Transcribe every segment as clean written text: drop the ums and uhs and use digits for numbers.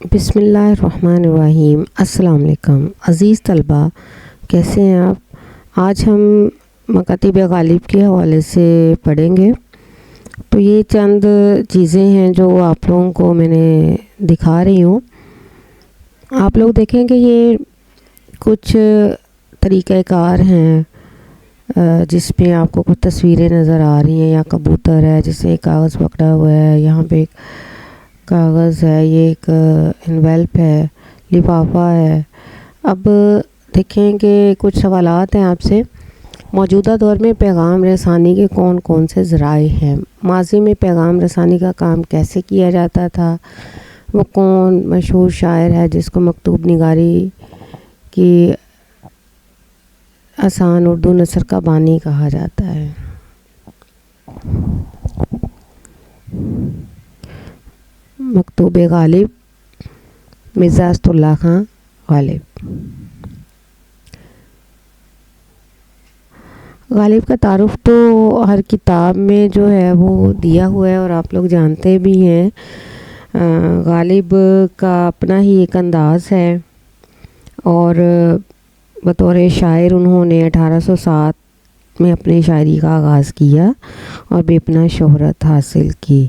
بسم اللہ الرحمن الرحیم۔ السلام علیکم عزیز طلبہ، کیسے ہیں آپ؟ آج ہم مکاتب غالب کے حوالے سے پڑھیں گے۔ تو یہ چند چیزیں ہیں جو آپ لوگوں کو میں نے دکھا رہی ہوں۔ آپ لوگ دیکھیں کہ یہ کچھ طریقہ کار ہیں جس پہ آپ کو کچھ تصویریں نظر آ رہی ہیں۔ یا کبوتر ہے جس سے کاغذ پکڑا ہوا ہے، یہاں پہ ایک کاغذ ہے، یہ ایک انویلپ ہے، لفافہ ہے۔ اب دیکھیں کہ کچھ سوالات ہیں آپ سے۔ موجودہ دور میں پیغام رسانی کے کون کون سے ذرائع ہیں؟ ماضی میں پیغام رسانی کا کام کیسے کیا جاتا تھا؟ وہ کون مشہور شاعر ہے جس کو مکتوب نگاری کی آسان اردو نثر کا بانی کہا جاتا ہے؟ مکتوب غالب، مرزا اسد اللہ خان غالب۔ غالب کا تعارف تو ہر کتاب میں جو ہے وہ دیا ہوا ہے اور آپ لوگ جانتے بھی ہیں۔ غالب کا اپنا ہی ایک انداز ہے اور بطور شاعر انہوں نے 1807 میں اپنی شاعری کا آغاز کیا اور بے پناہ شہرت حاصل کی۔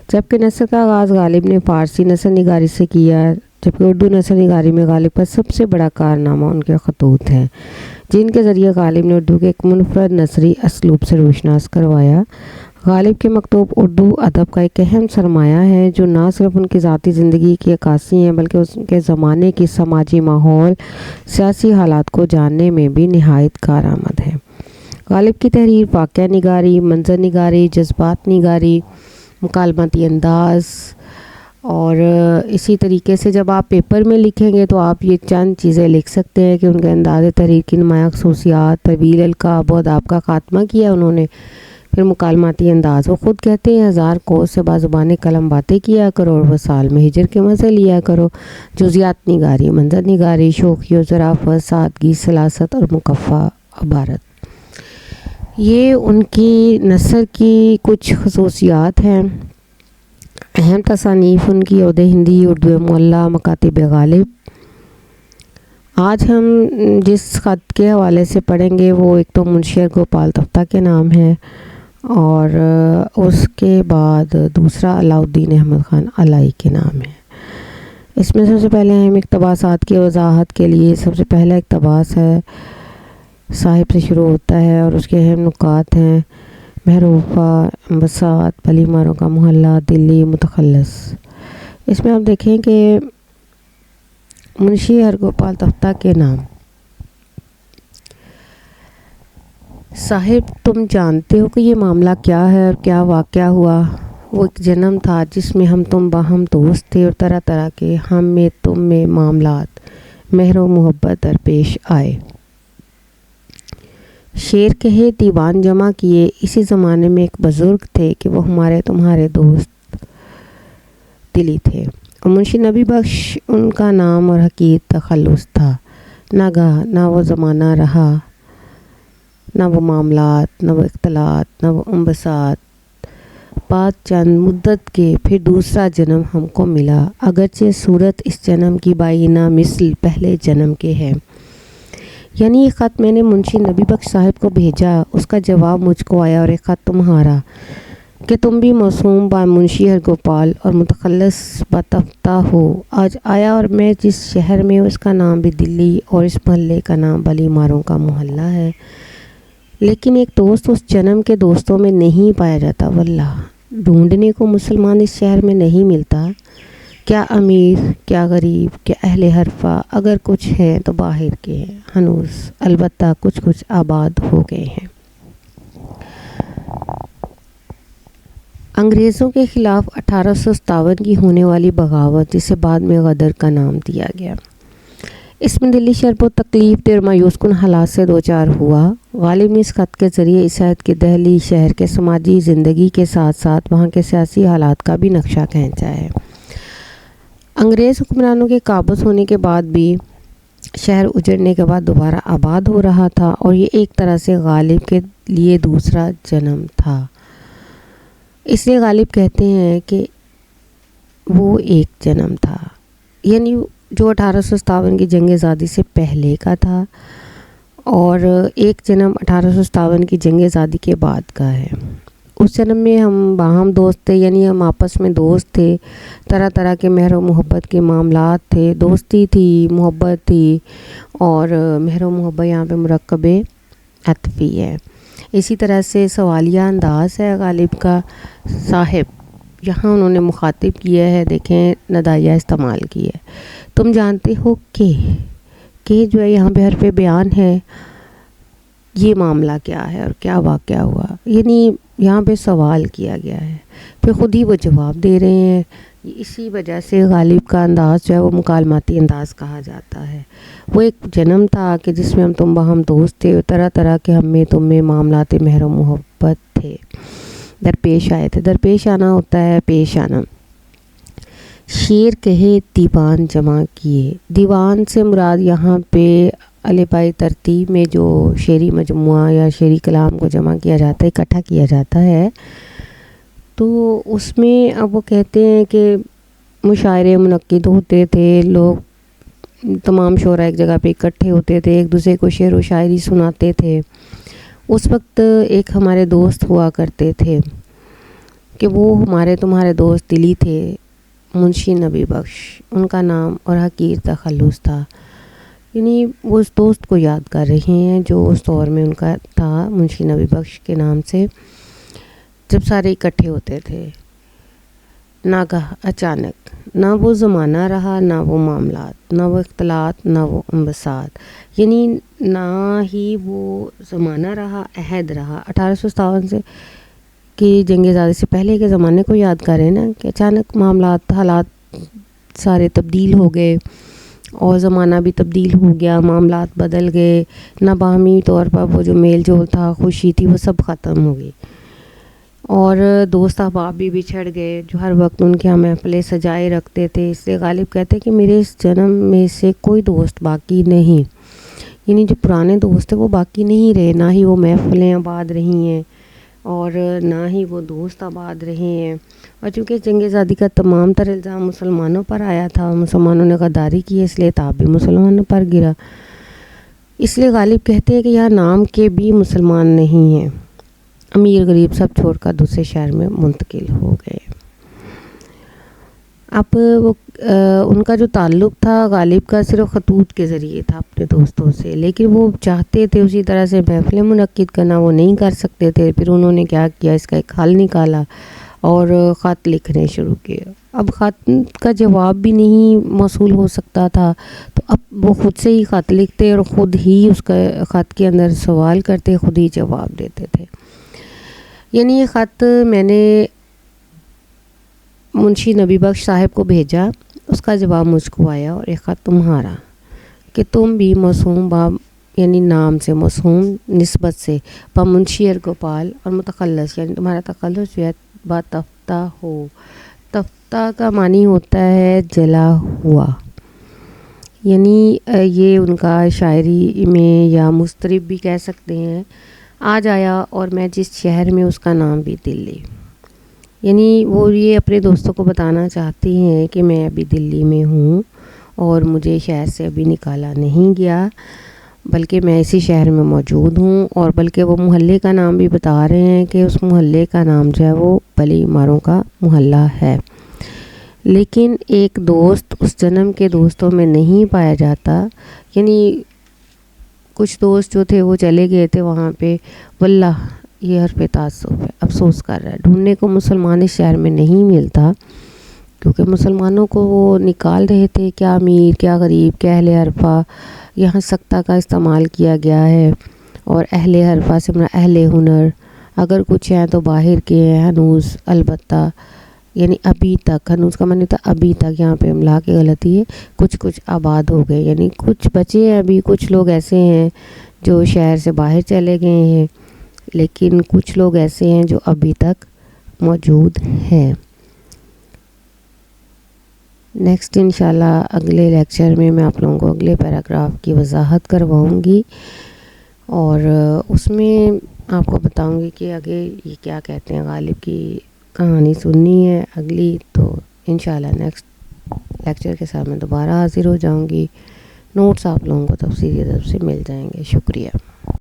جبکہ نثر کا آغاز غالب نے فارسی نثر نگاری سے کیا، جبکہ اردو نثر نگاری میں غالب کا سب سے بڑا کارنامہ ان کے خطوط ہیں، جن کے ذریعے غالب نے اردو کے ایک منفرد نثری اسلوب سے روشناس کروایا۔ غالب کے مکتوب اردو ادب کا ایک اہم سرمایہ ہے جو نہ صرف ان کی ذاتی زندگی کی عکاسی ہیں بلکہ اس کے زمانے کی سماجی ماحول، سیاسی حالات کو جاننے میں بھی نہایت کارآمد ہے۔ غالب کی تحریر واقعہ نگاری، منظر نگاری، جذبات نگاری، مکالماتی انداز، اور اسی طریقے سے جب آپ پیپر میں لکھیں گے تو آپ یہ چند چیزیں لکھ سکتے ہیں کہ ان کے انداز تحریر کی نمایاں خصوصیات، طویل القاب و اداب کا خاتمہ کیا انہوں نے۔ پھر مکالماتی انداز، وہ خود کہتے ہیں 1000 کوس سے بازبان قلم باتیں کیا کرو اور وصال میں ہجر کے مزے لیا کرو۔ جزیات نگاری، منظر نگاری، شوخی و ظرافت، سادگی، سلاست اور مکفّا عبارت، یہ ان کی نثر کی کچھ خصوصیات ہیں۔ اہم تصانیف ان کی عود ہندی، اردو معلیٰ، مکاتب غالب۔ آج ہم جس خط کے حوالے سے پڑھیں گے وہ ایک تو منشی گوپال تفتہ کے نام ہے اور اس کے بعد دوسرا علاء الدین احمد خان علائی کے نام ہے۔ اس میں سب سے پہلے اہم اقتباسات کی وضاحت کے لیے سب سے پہلا اقتباس ہے، صاحب سے شروع ہوتا ہے اور اس کے اہم نکات ہیں: محروفہ، بساط، بلی ماروں کا محلہ، دلی، متخلص۔ اس میں آپ دیکھیں کہ منشی ہرگوپال تفتہ کے نام: صاحب تم جانتے ہو کہ یہ معاملہ کیا ہے اور کیا واقعہ ہوا؟ وہ ایک جنم تھا جس میں ہم تم باہم دوست تھے اور طرح طرح کے ہم میں تم میں معاملات مہر و محبت درپیش آئے۔ شعر کہے، دیوان جمع کیے، اسی زمانے میں ایک بزرگ تھے کہ وہ ہمارے تمہارے دوست دلی تھے، اور منشی نبی بخش ان کا نام اور حقیقی تخلص تھا۔ ناگہاں نہ وہ زمانہ رہا، نہ وہ معاملات، نہ وہ اختلاط، نہ وہ انبساط۔ بعد چند مدت کے پھر دوسرا جنم ہم کو ملا، اگرچہ صورت اس جنم کی بائینہ مثل پہلے جنم کے ہے۔ یعنی یہ خط میں نے منشی نبی بخش صاحب کو بھیجا، اس کا جواب مجھ کو آیا، اور ایک خط تمہارا کہ تم بھی موسوم با منشی ہرگوپال اور متخلص با تفتہ ہو، آج آیا، اور میں جس شہر میں ہوں اس کا نام بھی دلی اور اس محلے کا نام بلی ماروں کا محلہ ہے، لیکن ایک دوست اس جنم کے دوستوں میں نہیں پایا جاتا۔ واللہ ڈھونڈنے کو مسلمان اس شہر میں نہیں ملتا، کیا امیر، کیا غریب، کیا اہل حرفہ، اگر کچھ ہیں تو باہر کے ہیں، ہنوز البتہ کچھ کچھ آباد ہو گئے ہیں۔ انگریزوں کے خلاف 1857 کی ہونے والی بغاوت، جسے بعد میں غدر کا نام دیا گیا، اس میں دلی شہر بہت تکلیف دہ اور مایوس کن حالات سے دوچار ہوا۔ غالب نے اس خط کے ذریعے اس عہد کے دہلی شہر کے سماجی زندگی کے ساتھ ساتھ وہاں کے سیاسی حالات کا بھی نقشہ کھینچا ہے۔ انگریز حکمرانوں کے قابض ہونے کے بعد بھی شہر اجڑنے کے بعد دوبارہ آباد ہو رہا تھا، اور یہ ایک طرح سے غالب کے لیے دوسرا جنم تھا۔ اس لیے غالب کہتے ہیں کہ وہ ایک جنم تھا۔ یعنی جو 1857 کی جنگ آزادی سے پہلے کا تھا اور ایک جنم 1857 کی جنگ آزادی کے بعد کا ہے. اس جنم میں ہم باہم دوست تھے، یعنی ہم آپس میں دوست تھے، طرح طرح کے مہر و محبت کے معاملات تھے، دوستی تھی، محبت تھی، اور مہر و محبت یہاں پہ مرکب عطفی ہے. اسی طرح سے سوالیہ انداز ہے غالب کا. صاحب یہاں انہوں نے مخاطب کیا ہے، دیکھیں ندائیہ استعمال کی ہے. تم جانتے ہو کہ جو ہے یہاں پہ حرف بیان ہے، یہ معاملہ کیا ہے اور کیا واقعہ ہوا، یعنی یہاں پہ سوال کیا گیا ہے، پھر خود ہی وہ جواب دے رہے ہیں. اسی وجہ سے غالب کا انداز جو ہے وہ مکالماتی انداز کہا جاتا ہے. وہ ایک جنم تھا کہ جس میں ہم تم باہم دوست تھے، طرح طرح کے ہم میں تم میں معاملات مہر و محبت تھے، درپیش آئے تھے. درپیش آنا ہوتا ہے پیش آنا. شعر کہے دیوان جمع کیے. دیوان سے مراد یہاں پہ الفبائی ترتیب میں جو شعری مجموعہ یا شعری کلام کو جمع کیا جاتا ہے، اکٹھا کیا جاتا ہے، تو اس میں اب وہ کہتے ہیں کہ مشاعرے منعقد ہوتے تھے، لوگ تمام شعراء ایک جگہ پہ اکٹھے ہوتے تھے، ایک دوسرے کو شعر و شاعری سناتے تھے. اس وقت ایک ہمارے دوست ہوا کرتے تھے کہ وہ ہمارے تمہارے دوست دلی تھے، منشی نبی بخش ان کا نام اور حقیر تخلص تھا. یعنی وہ اس دوست کو یاد کر رہے ہیں جو اس دور میں ان کا تھا، منشی نبی بخش کے نام سے، جب سارے اکٹھے ہوتے تھے. ناگاہ اچانک، نہ وہ زمانہ رہا، نہ وہ معاملات، نہ وہ اختلاط، نہ وہ انبساط. یعنی نہ ہی وہ زمانہ رہا، عہد رہا. 1857 سے کی جنگ آزادی سے پہلے کے زمانے کو یاد کر رہے ہیں نا، کہ اچانک معاملات، حالات سارے تبدیل ہو گئے اور زمانہ بھی تبدیل ہو گیا، معاملات بدل گئے. نہ باہمی طور پر وہ جو میل جول تھا، خوشی تھی، وہ سب ختم ہو گئی، اور دوست احباب بھی بچھڑ گئے جو ہر وقت ان کے یہاں محفلیں سجائے رکھتے تھے. اس سے غالب کہتے ہیں کہ میرے اس جنم میں سے کوئی دوست باقی نہیں. یعنی جو پرانے دوست تھے وہ باقی نہیں رہے، نہ ہی وہ محفلیں آباد رہی ہیں اور نہ ہی وہ دوست آباد رہے ہیں. اور چونکہ جنگ آزادی کا تمام تر الزام مسلمانوں پر آیا تھا، مسلمانوں نے غداری کی، اس لیے تاب بھی مسلمانوں پر گرا. اس لیے غالب کہتے ہیں کہ یہاں نام کے بھی مسلمان نہیں ہیں، امیر غریب سب چھوڑ کر دوسرے شہر میں منتقل ہو گئے. اب وہ ان کا جو تعلق تھا غالب کا صرف خطوط کے ذریعے تھا اپنے دوستوں سے، لیکن وہ چاہتے تھے اسی طرح سے محفلیں منعقد کرنا، وہ نہیں کر سکتے تھے. پھر انہوں نے کیا کیا، اس کا ایک حل نکالا اور خط لکھنے شروع کیے. اب خط کا جواب بھی نہیں موصول ہو سکتا تھا، تو اب وہ خود سے ہی خط لکھتے اور خود ہی اس کا خط کے اندر سوال کرتے، خود ہی جواب دیتے تھے. یعنی یہ خط میں نے منشی نبی بخش صاحب کو بھیجا، اس کا جواب مجھ کو آیا، اور ایک خط تمہارا کہ تم بھی موسوم با، یعنی نام سے، موسوم نسبت سے، با منشی ارگوپال، اور متخلص یعنی تمہارا تخلص جو ہے با تفتہ ہو. تفتہ کا معنی ہوتا ہے جلا ہوا. یعنی یہ ان کا شاعری میں یا مضطرب بھی کہہ سکتے ہیں. آج آیا اور میں جس شہر میں، اس کا نام بھی دلی. یعنی وہ یہ اپنے دوستوں کو بتانا چاہتی ہیں کہ میں ابھی دلی میں ہوں اور مجھے شہر سے ابھی نکالا نہیں گیا، بلکہ میں اسی شہر میں موجود ہوں. اور بلکہ وہ محلے کا نام بھی بتا رہے ہیں کہ اس محلے کا نام جو ہے وہ بلی ماروں کا محلہ ہے. لیکن ایک دوست اس جنم کے دوستوں میں نہیں پایا جاتا. یعنی کچھ دوست جو تھے وہ چلے گئے تھے وہاں پہ. واللہ یہ حرف تعصب ہے، افسوس کر رہا ہے، ڈھونڈنے کو مسلمان اس شہر میں نہیں ملتا، کیونکہ مسلمانوں کو وہ نکال رہے تھے، کیا امیر کیا غریب کیا اہل حرفہ. یہاں سکتہ کا استعمال کیا گیا ہے، اور اہل حرفہ سے مراد اہل ہنر. اگر کچھ ہیں تو باہر کے ہیں ہنوز، البتہ یعنی ابھی تک. ہنوز کا معنی تھا ابھی تک، یہاں پہ املا کی غلطی ہے، کچھ آباد ہو گئے، یعنی کچھ بچے ہیں ابھی. کچھ لوگ ایسے ہیں جو شہر سے باہر چلے گئے ہیں، لیکن کچھ لوگ ایسے ہیں جو ابھی تک موجود ہیں. نیکسٹ انشاءاللہ اگلے لیکچر میں آپ لوگوں کو اگلے پیراگراف کی وضاحت کرواؤں گی، اور اس میں آپ کو بتاؤں گی کہ آگے یہ کیا کہتے ہیں. غالب کی کہانی سننی ہے اگلی، تو انشاءاللہ نیکسٹ لیکچر کے ساتھ میں دوبارہ حاضر ہو جاؤں گی. نوٹس آپ لوگوں کو تفصیلی طرف سے مل جائیں گے. شکریہ.